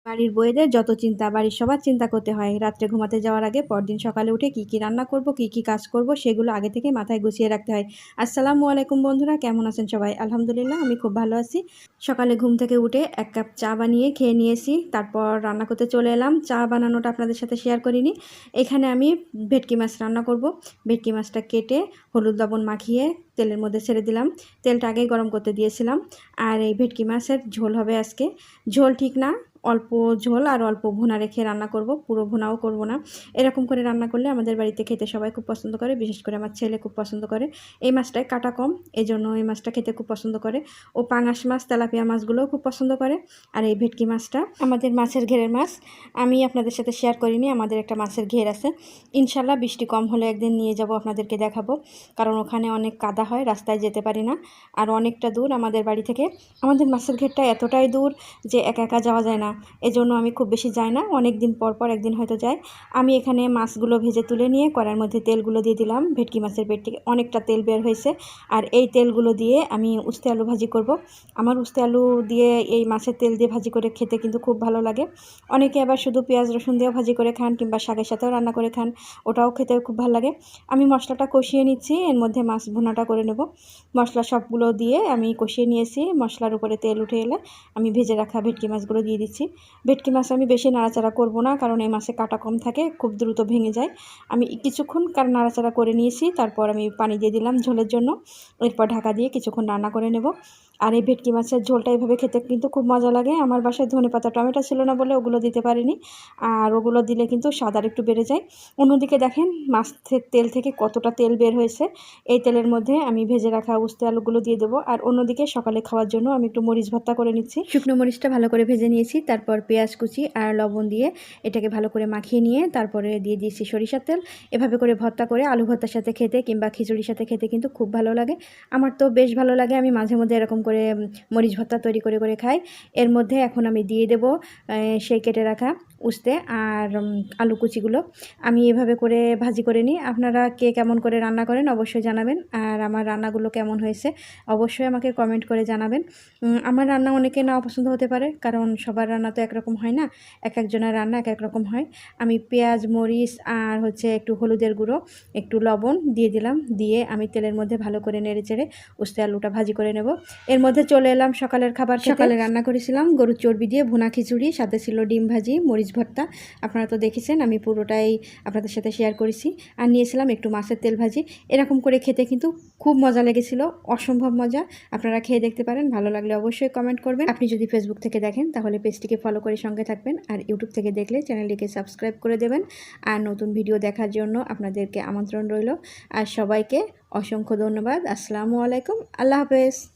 বাড়ির বউয়েদের যত চিন্তা, বাড়ির সবার চিন্তা করতে হয়। রাত্রে ঘুমাতে যাওয়ার আগে পরদিন সকালে উঠে কি রান্না করব, কি কাজ করব সেগুলো আগে থেকে মাথায় গুছিয়ে রাখতে হয়। আসসালামু আলাইকুম বন্ধুরা, কেমন আছেন সবাই? আলহামদুলিল্লাহ আমি খুব ভালো আছি। সকালে ঘুম থেকে উঠে ১ কাপ চা বানিয়ে খেয়ে নিয়েছি। তারপর রান্না করতে চলে এলাম। চা বানানোটা আপনাদের সাথে শেয়ার করিনি। এখানে আমি ভেটকি মাছ রান্না করব। ভেটকি মাছটা কেটে হলুদ লবণ মাখিয়ে তেলের মধ্যে ছেড়ে দিলাম। তেলটা আগেই গরম করতে দিয়েছিলাম। আর এই ভেটকি মাছের ঝোল হবে আজকে। ঝোল ঠিক না, অল্প ঝোল আর অল্প ভুনা রেখে রান্না করব, পুরো ভুনাও করব না। এরকম করে রান্না করলে আমাদের বাড়িতে খেতে সবাই খুব পছন্দ করে, বিশেষ করে আমার ছেলে খুব পছন্দ করে। এই মাছটায় কাটা কম, এজন্য এই মাছটা খেতে খুব পছন্দ করে। ও পাঙাশ মাছ, তেলাপিয়া মাছগুলোও খুব পছন্দ করে। আর এই ভেটকি মাছটা আমাদের মাছের ঘেরের মাছ। আমি আপনাদের সাথে শেয়ার করিনি, আমাদের একটা মাছের ঘের আছে। ইনশাল্লাহ বৃষ্টি কম হলে একদিন নিয়ে যাব, আপনাদেরকে দেখাবো। কারণ ওখানে অনেক কাদা হয়, রাস্তায় যেতে পারি না। আর অনেকটা দূর আমাদের বাড়ি থেকে। আমাদের মাছের ঘেরটা এতটাই দূর যে একা একা যাওয়া যায় না, এজন্য আমি খুব বেশি যাই না। অনেক দিন পর একদিন হয়তো যাই। আমি এখানে মাছগুলো ভেজে তুলে নিয়ে কড়াইয়ের মধ্যে তেলগুলো দিয়ে দিলাম। ভেটকি মাছের পেট থেকে অনেকটা তেল বের হয়েছে। আর এই তেলগুলো দিয়ে আমি উস্তে আলু ভাজি করব। আমার উস্তে আলু দিয়ে এই মাছের তেল দিয়ে ভাজি করে খেতে কিন্তু খুব ভালো লাগে। অনেকে আবার শুধু পেঁয়াজ রসুন দিয়েও ভাজি করে খান, কিংবা শাকের সাথেও রান্না করে খান, ওটাও খেতে খুব ভালো লাগে। আমি মশলাটা কষিয়ে নিচ্ছি, এর মধ্যে মাছ ভুনাটা করে নেব। মশলা সবগুলো দিয়ে আমি কষিয়ে নিয়েছি। মশলার উপরে তেল উঠে এলে আমি ভেজে রাখা ভেটকি মাছগুলো দিয়ে দিচ্ছি। ভেটকি মাছ আমি বেশি নাড়াচাড়া করব না, কারণ এই মাছে কাটা কম থাকে, খুব দ্রুত ভেঙে যায়। আমি কিছুক্ষণ নাড়াচাড়া করে নিয়েছি, তারপর আমি পানি দিয়ে দিলাম ঝোলের জন্য। এরপর ঢাকা দিয়ে কিছুক্ষণ রান্না করে নেব। আর এই ভেটকি মাছের ঝোলটা এভাবে খেতে কিন্তু খুব মজা লাগে। আমার বাসায় ধনেপাতা টমেটো ছিল না বলে ওগুলো দিতে পারিনি, আর ওগুলো দিলে কিন্তু স্বাদ আর একটু বেড়ে যায়। অন্যদিকে দেখেন মাছের তেল থেকে কতটা তেল বের হয়েছে। এই তেলের মধ্যে আমি ভেজে রাখা উস্তে আলুগুলো দিয়ে দেবো। আর অন্যদিকে সকালে খাওয়ার জন্য আমি একটু মরিচ ভর্তা করে নিচ্ছি। শুকনো মরিচটা ভালো করে ভেজে নিয়েছি, তারপর পেঁয়াজ কুচি আর লবণ দিয়ে এটাকে ভালো করে মাখিয়ে নিয়ে তারপরে দিয়ে দিয়েছি সরিষার তেল। এভাবে করে ভর্তা করে আলু ভর্তার সাথে খেতে কিংবা খিচুড়ির সাথে খেতে কিন্তু খুব ভালো লাগে। আমার তো বেশ ভালো লাগে। আমি মাঝে মধ্যে এরকম করে মরিচ ভর্তা তৈরি করে খাই। এর মধ্যে এখন আমি দিয়ে দেব সেই কেটে রাখা উস্তে আর আলু কুচিগুলো। আমি এভাবে করে ভাজি করে নিই। আপনারা কে কেমন করে রান্না করেন অবশ্যই জানাবেন। আর আমার রান্নাগুলো কেমন হয়েছে অবশ্যই আমাকে কমেন্ট করে জানাবেন। আমার রান্না অনেকে নাও পছন্দ হতে পারে, কারণ সবার রান্না তো একরকম হয় না, এক একজনের রান্না এক এক রকম হয়। আমি পেঁয়াজ মরিচ আর একটু হলুদের গুঁড়ো, একটু লবণ দিয়ে দিলাম। দিয়ে আমি তেলের মধ্যে ভালো করে নেড়ে চেড়ে উস্তে আলুটা ভাজি করে নেব। এর মধ্যে চলে এলাম সকালের খাবার। সকালে রান্না করেছিলাম গরুর চর্বি দিয়ে ভুনা খিচুড়ি, সাথে ছিল ডিম ভাজি, মরিচ ভর্তা। আপনারা তো দেখেছেন, আমি পুরোটাই আপনাদের সাথে শেয়ার করেছি। আর নিয়েছিলাম একটু মাছের তেল ভাজি। এরকম করে খেতে কিন্তু খুব মজা লেগেছিল, অসম্ভব মজা। আপনারা খেয়ে দেখতে পারেন, ভালো লাগলে অবশ্যই কমেন্ট করবেন। আপনি যদি ফেসবুক থেকে দেখেন তাহলে পেজটিকে ফলো করে সঙ্গে থাকবেন, আর ইউটিউব থেকে দেখলে চ্যানেলটিকে সাবস্ক্রাইব করে দেবেন। আর নতুন ভিডিও দেখার জন্য আপনাদেরকে আমন্ত্রণ রইল। আর সবাইকে অসংখ্য ধন্যবাদ। আসসালামু আলাইকুম, আল্লাহ হাফেজ।